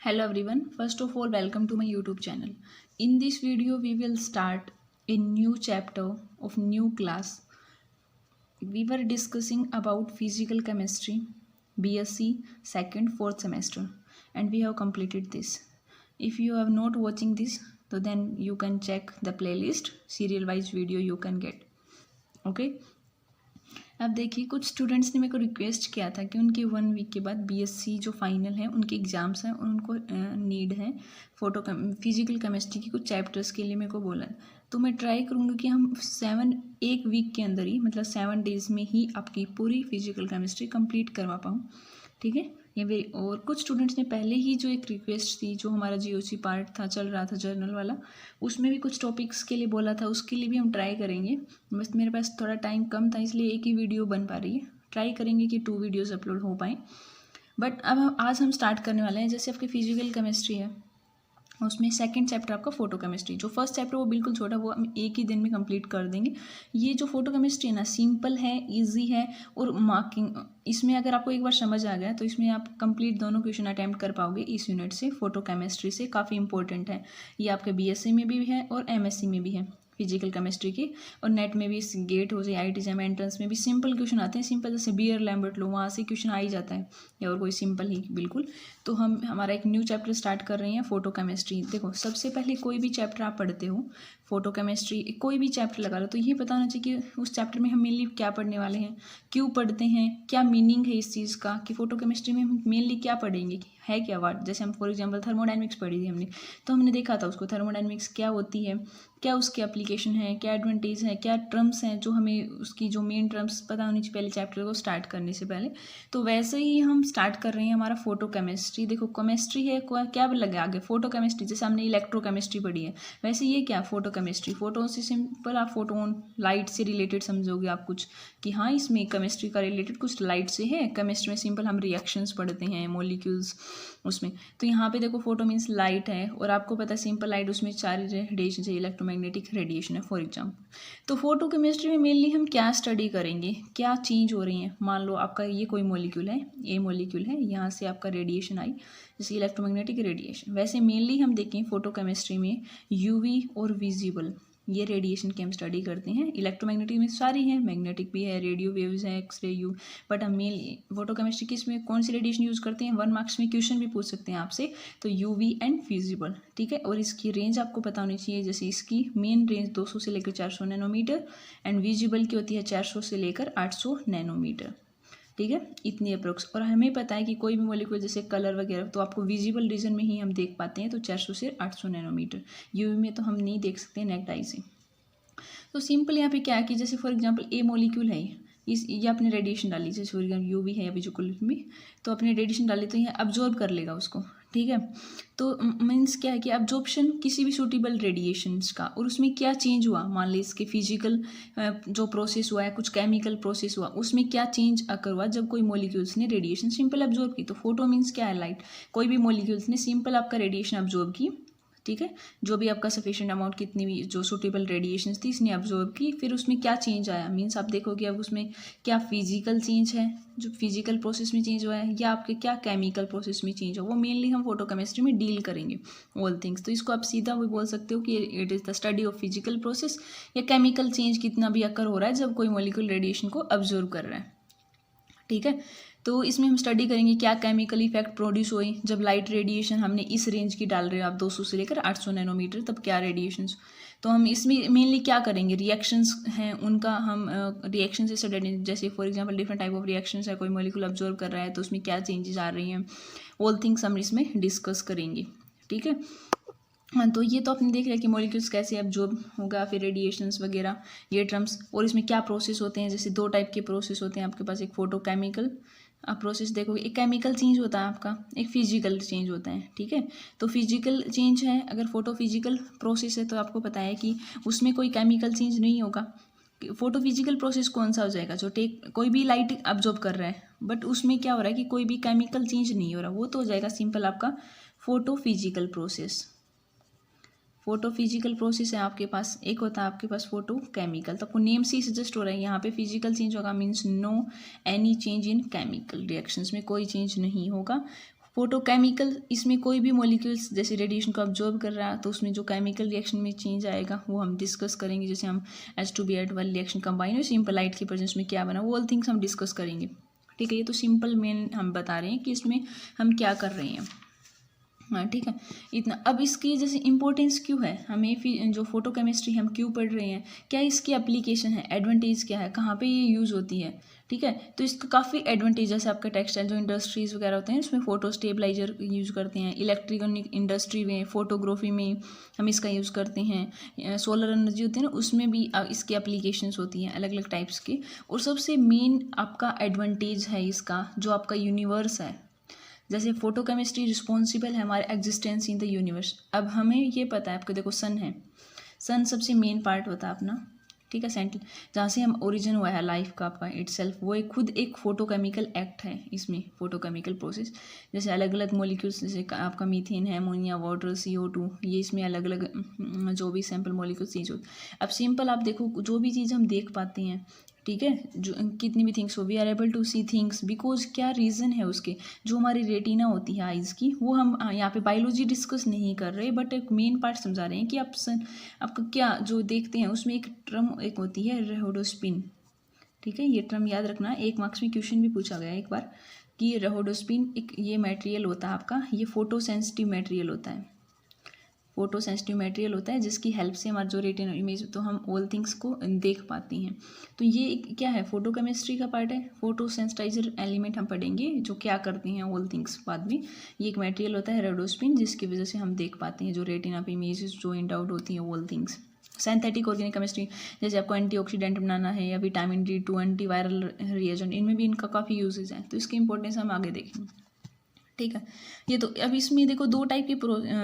Hello everyone, first of all welcome to my YouTube channel. In this video we will start a new chapter of new class. We were discussing about physical chemistry, BSc second 4th semester, and we have completed this. If you are not watching this, so then you can check the playlist, serial wise video you can get. Okay. अब देखिए कुछ students ने मेरे को request किया था कि उनके 1 वीक के बाद बीएससी जो फाइनल है उनके एग्ज़ाम्स हैं और उनको नीड है फिजिकल केमिस्ट्री की कुछ चैप्टर्स के लिए मेरे को बोला। तो मैं ट्राई करूँगी कि हम 1 वीक के अंदर ही मतलब 7 डेज़ में ही आपकी पूरी फिजिकल केमिस्ट्री कंप्लीट करवा पाऊँ। ठीक है, ये भी। और कुछ स्टूडेंट्स ने पहले ही जो एक रिक्वेस्ट थी, जो हमारा जीओसी पार्ट था चल रहा था जर्नल वाला, उसमें भी कुछ टॉपिक्स के लिए बोला था, उसके लिए भी हम ट्राई करेंगे। बस मेरे पास थोड़ा टाइम कम था इसलिए एक ही वीडियो बन पा रही है। ट्राई करेंगे कि 2 वीडियोज़ अपलोड हो पाएँ। बट अब आज हम स्टार्ट करने वाले हैं। जैसे आपकी फिजिकल केमिस्ट्री है, उसमें सेकंड चैप्टर आपका फोटो केमिस्ट्री। जो फर्स्ट चैप्टर वो बिल्कुल छोटा, वो हम एक ही दिन में कंप्लीट कर देंगे। ये जो फोटो केमिस्ट्री है ना, सिंपल है, इजी है और मार्किंग इसमें अगर आपको एक बार समझ आ गया तो इसमें आप कंप्लीट दोनों क्वेश्चन अटैम्प्ट कर पाओगे इस यूनिट से। फोटो केमिस्ट्री से काफ़ी इंपॉर्टेंट है ये, आपके बीएससी में भी है और एमएससी में भी है फिजिकल केमिस्ट्री की। और नेट में भी गेट हो जाए, IIT एंट्रेंस में भी सिंपल क्वेश्चन आते हैं। सिंपल जैसे बीयर लैम्बर्ट लो, वहाँ से क्वेश्चन आ ही जाता है, या और कोई सिंपल ही बिल्कुल। तो हम हमारा एक न्यू चैप्टर स्टार्ट कर रहे हैं, फोटो केमिस्ट्री। देखो, सबसे पहले कोई भी चैप्टर आप पढ़ते हो, फोटो केमिस्ट्री कोई भी चैप्टर लगा लो, तो ये पता होना चाहिए कि उस चैप्टर में हम मेनली क्या पढ़ने वाले हैं, क्यों पढ़ते हैं, क्या मीनिंग है इस चीज़ का, कि फोटो केमिस्ट्री में हम मेनली क्या पढ़ेंगे, है क्या वर्ड। जैसे हम फॉर एग्जांपल थर्मोडायनेमिक्स पढ़ी थी हमने, तो हमने देखा था उसको, थर्मोडायनेमिक्स क्या होती है, क्या उसकी एप्लीकेशन है, क्या एडवांटेज है, क्या टर्म्स हैं, जो हमें उसकी जो मेन टर्म्स पता होनी चाहिए पहले चैप्टर को स्टार्ट करने से पहले। तो वैसे ही हम स्टार्ट कर रहे हैं हमारा फोटो केमिस्ट्री। देखो, केमिस्ट्री है, क्या लगे आगे, फोटो केमिस्ट्री। जैसे हमने इलेक्ट्रो केमिस्ट्री पढ़ी है, वैसे ये क्या, फोटो केमिस्ट्री। फोटो से सिंपल आप फोटोन, लाइट से रिलेटेड समझोगे आप कुछ, कि हाँ इसमें केमिस्ट्री का रिलेटेड कुछ लाइट से है। केमिस्ट्री में सिंपल हम रिएक्शंस पढ़ते हैं, मॉलिक्यूल्स उसमें। तो यहाँ पे देखो, फोटो मीन्स लाइट है, और आपको पता है सिंपल लाइट, उसमें 4 रेडिएशन है, इलेक्ट्रोमैग्नेटिक रेडिएशन है फॉर एग्जाम्पल। तो फोटो केमिस्ट्री में मेनली हम क्या स्टडी करेंगे, क्या चेंज हो रही है। मान लो आपका ये कोई मॉलिक्यूल है, ए मॉलिक्यूल है, यहाँ से आपका रेडिएशन आई, जैसे इलेक्ट्रोमैग्नेटिक रेडिएशन। वैसे मेनली हम देखें फोटो केमिस्ट्री में यूवी और विजिबल, ये रेडिएशन की हम स्टडी करते हैं। इलेक्ट्रोमैग्नेटिक में सारी हैं, मैग्नेटिक भी है, रेडियो वेव्स हैं, एक्सरे, यू। बट हम मेन फोटो केमिस्ट्री की इसमें कौन सी रेडिएशन यूज़ करते हैं, 1 मार्क्स में क्वेश्चन भी पूछ सकते हैं आपसे, तो यूवी एंड विजिबल। ठीक है, और इसकी रेंज आपको पता होनी चाहिए। जैसे इसकी मेन रेंज 200 से लेकर 400 नैनोमीटर, एंड विजिबल की होती है 400 से लेकर 800 नैनोमीटर। ठीक है, इतनी अप्रोक्स। और हमें पता है कि कोई भी मॉलिक्यूल जैसे कलर वगैरह, तो आपको विजिबल रीजन में ही हम देख पाते हैं, तो 400 से 800 नैनोमीटर। यूवी में तो हम नहीं देख सकते नेक्ड आई से। तो सिंपल यहाँ पे क्या है कि जैसे फॉर एग्जांपल ए मॉलिक्यूल है, ये आपने रेडिएशन डाली, जैसे फॉर एग्जाम्पल यूवी है या विजिबल में, तो आपने रेडिएशन डाली तो यहाँ अब्जॉर्ब कर लेगा उसको। ठीक है, तो मीन्स क्या है कि अब्जॉर्प्शन किसी भी सूटेबल रेडिएशंस का, और उसमें क्या चेंज हुआ, मान ली इसके फिजिकल जो प्रोसेस हुआ है, कुछ केमिकल प्रोसेस हुआ, उसमें क्या चेंज अकर हुआ जब कोई मॉलिक्यूल्स ने रेडिएशन सिंपल अब्जॉर्ब की। तो फोटो मीन्स क्या है, लाइट। कोई भी मॉलिक्यूल्स ने सिंपल आपका रेडिएशन अब्जॉर्ब की। ठीक है, जो भी आपका सफिशिएंट अमाउंट, कितनी भी जो सूटेबल रेडिएशन थी, इसने अब्जॉर्ब की। फिर उसमें क्या चेंज आया, मीन्स आप देखोगे अब उसमें क्या फिजिकल चेंज है, जो फिजिकल प्रोसेस में चेंज हुआ है, या आपके क्या केमिकल प्रोसेस में चेंज हो, वो मेनली हम फोटो केमिस्ट्री में डील करेंगे ऑल थिंग्स। तो इसको आप सीधा वो बोल सकते हो कि it is the study of physical process, या केमिकल चेंज कितना भी अकर हो रहा है जब कोई मॉलिक्यूल रेडिएशन को अब्जॉर्ब कर रहा है। ठीक है, तो इसमें हम स्टडी करेंगे क्या केमिकल इफेक्ट प्रोड्यूस हुए जब लाइट रेडिएशन हमने इस रेंज की डाल रहे हो आप, 200 से लेकर 800 नैनोमीटर, तब क्या रेडिएशंस। तो हम इसमें मेनली क्या करेंगे, रिएक्शंस हैं उनका हम रिएक्शन से स्टडी, जैसे for example different type of reactions है, कोई मॉलिक्यूल ऑब्जर्व कर रहा है तो उसमें क्या चेंजेस आ रही हैं, ऑल थिंग्स हम इसमें डिस्कस करेंगे। ठीक है, हाँ, तो ये तो आपने देख लिया कि मॉलिक्यूल्स कैसे अब्जॉर्ब होगा, फिर रेडिएशंस वगैरह, ये टर्म्स। और इसमें क्या प्रोसेस होते हैं, जैसे 2 टाइप के प्रोसेस होते हैं आपके पास, एक फोटो केमिकल आप प्रोसेस देखोगे, एक केमिकल चेंज होता है आपका, एक फिजिकल चेंज होता है। ठीक है, तो फिजिकल चेंज है, अगर फोटो फिजिकल प्रोसेस है तो आपको पता है कि उसमें कोई केमिकल चेंज नहीं होगा। फोटो फिजिकल प्रोसेस कौन सा हो जाएगा, जो कोई भी लाइट अब्जॉर्ब कर रहा है, बट उसमें क्या हो रहा है कि कोई भी केमिकल चेंज नहीं हो रहा, वो तो हो जाएगा सिंपल आपका photo physical process. Photo physical process है आपके पास, एक होता है आपके पास फोटो केमिकल। तो आपको नेम से ही सजेस्ट हो रहा है, यहाँ पे फिजिकल चेंज होगा, means no any change in chemical reactions में कोई चेंज नहीं होगा। फोटोकेमिकल, इसमें कोई भी मॉलिक्यूल्स जैसे रेडिएशन को ऑब्जॉर्व कर रहा है तो उसमें जो केमिकल रिएक्शन में चेंज आएगा वो हम डिस्कस करेंगे। जैसे हम H2B8 वाली रिएक्शन कंबाइन और सिंपल लाइट की प्रेजेंस में क्या बना, वो ऑल थिंग्स हम डिस्कस करेंगे। ठीक है, ये तो सिंपल मेन हम बता रहे हैं कि इसमें हम क्या कर रहे हैं। हाँ ठीक है, इतना। अब इसकी जैसे इंपॉर्टेंस क्यों है, हमें फिर जो फोटोकेमिस्ट्री हम क्यों पढ़ रहे हैं, क्या इसकी एप्लीकेशन है, एडवांटेज क्या है, कहाँ पे ये यूज़ होती है। ठीक है, तो इसका काफ़ी एडवांटेज, जैसे आपका टेक्सटाइल जो इंडस्ट्रीज़ वगैरह होते हैं उसमें फ़ोटो स्टेबलाइजर यूज़ करते हैं, इलेक्ट्रिकल इंडस्ट्री में, फोटोग्राफी में हम इसका यूज़ करते हैं, सोलर एनर्जी होती है ना उसमें भी इसकी एप्लीकेशंस होती हैं अलग अलग टाइप्स की। और सबसे मेन आपका एडवांटेज है इसका जो आपका यूनिवर्स है। जैसे फोटोकेमिस्ट्री रिस्पॉन्सिबल है हमारे एग्जिस्टेंस इन द यूनिवर्स। अब हमें ये पता है, आपको देखो सन है, सन सबसे मेन पार्ट होता है अपना। ठीक है, सेंट्रल जहाँ से हम ओरिजिन हुआ है लाइफ का आपका इटसेल्फ, वो एक खुद एक फोटोकेमिकल एक्ट है। इसमें फोटोकेमिकल प्रोसेस जैसे अलग अलग मॉलिक्यूल्स, जैसे आपका मीथेन है, अमोनिया, वाटर, CO2, ये इसमें अलग अलग जो भी सैम्पल मॉलिक्यूल्स चेंज होते। अब सिंपल आप देखो, जो भी चीज़ हम देख पाते हैं, ठीक है, जो कितनी भी थिंग्स हो, we are able to see things because क्या रीज़न है उसके, जो हमारी रेटिना होती है आइज़ की, वो हम यहाँ पे बायोलॉजी डिस्कस नहीं कर रहे बट एक मेन पार्ट समझा रहे हैं कि आपका क्या जो देखते हैं उसमें एक टर्म एक होती है रहोडोस्पिन। ठीक है, ये टर्म याद रखना, एक मार्क्स में क्वेश्चन भी पूछा गया एक बार कि रहोडोस्पिन एक ये मटेरियल होता है आपका, ये फोटो सेंसिटिव मटेरियल होता है, फोटो सेंसिटिव मटेरियल होता है जिसकी हेल्प से हमारा जो रेटिना इमेज तो हम ऑल थिंग्स को देख पाते हैं। तो ये क्या है, फोटोकेमिस्ट्री का पार्ट है। फोटो सेंसिटाइजर एलिमेंट हम पढ़ेंगे जो क्या करते हैं ऑल थिंग्स बाद में। ये एक मटेरियल होता है रेडोस्पिन जिसकी वजह से हम देख पाते हैं जो रेटिना पे इमेजेस जो इंट आउट होती हैं all things. Synthetic organic chemistry, जैसे आपको एंटीऑक्सीडेंट बनाना है या विटामिन D2 एंटीवायरल रिएजेंट, इनमें भी इनका काफ़ी यूजेज है, तो इसकी इंपॉर्टेंस हम आगे देखेंगे। ठीक है, ये तो अब इसमें देखो दो टाइप की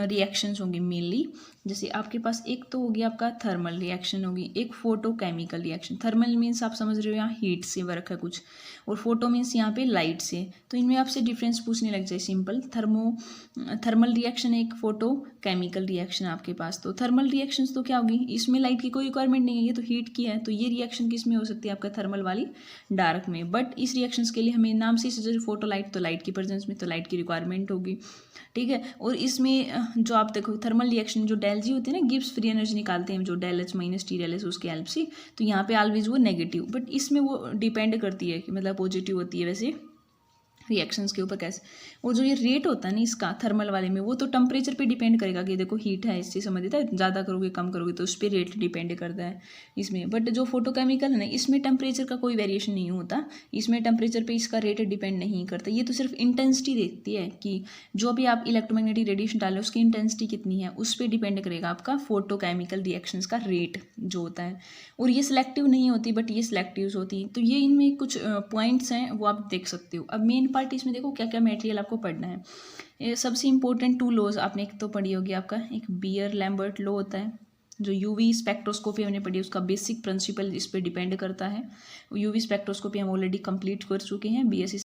रिएक्शंस होंगी मेनली। जैसे आपके पास एक तो होगी आपका थर्मल रिएक्शन होगी, एक फोटोकेमिकल रिएक्शन। थर्मल मीन्स आप समझ रहे हो यहाँ हीट से वर्क है कुछ, और फोटो मीन्स यहाँ पे लाइट से। तो इनमें आपसे डिफरेंस पूछने लग जाए सिंपल। थर्मल रिएक्शन एक फोटो केमिकल रिएक्शन आपके पास। तो थर्मल रिएक्शंस तो क्या होगी, इसमें लाइट की कोई रिक्वायरमेंट नहीं है, ये तो हीट की है, तो ये रिएक्शन किस में हो सकती है आपका थर्मल वाली, डार्क में। बट इस रिएक्शंस के लिए हमें नाम से जैसे फोटो लाइट, तो लाइट की प्रेजेंस में तो लाइट की रिक्वायरमेंट होगी। ठीक है, और इसमें जो आप देखो थर्मल रिएक्शन जो डेल जी होती है ना, गिब्स फ्री एनर्जी निकालते हैं जो del H minus T del S उसके हेल्प से, तो यहाँ पे ऑलवेज वो नेगेटिव, बट इसमें वो डिपेंड करती है कि मतलब पॉजिटिव होती है वैसे रिएक्शंस के ऊपर कैसे। और जो ये रेट होता है ना इसका थर्मल वाले में, वो तो टेम्परेचर पे डिपेंड करेगा कि देखो हीट है इससे संबंधित है, ज़्यादा करोगे कम करोगे तो उस पर रेट डिपेंड करता है इसमें। बट जो फोटोकेमिकल है ना, इसमें टेम्परेचर का कोई वेरिएशन नहीं होता, इसमें टेम्परेचर पे इसका रेट डिपेंड नहीं करता। ये तो सिर्फ इंटेंसिटी देखती है कि जो भी आप इलेक्ट्रोमैग्नेटिक रेडिएशन डालें उसकी इंटेंसिटी कितनी है, उस पर डिपेंड करेगा आपका फोटोकेमिकल रिएक्शंस का रेट जो होता है। और ये सिलेक्टिव नहीं होती बट ये सिलेक्टिव होती है। तो ये इनमें कुछ पॉइंट्स हैं वो आप देख सकते हो। अब मेन पार्ट इसमें देखो क्या क्या मटेरियल आपको पढ़ना है। ये सबसे इंपॉर्टेंट 2 लॉज आपने एक तो पढ़ी होगी, आपका एक बियर लैम्बर्ट लॉ होता है, जो यूवी स्पेक्ट्रोस्कोपी हमने पढ़ी, उसका बेसिक प्रिंसिपल इस पर डिपेंड करता है। यूवी स्पेक्ट्रोस्कोपी हम ऑलरेडी कंप्लीट कर चुके हैं BSc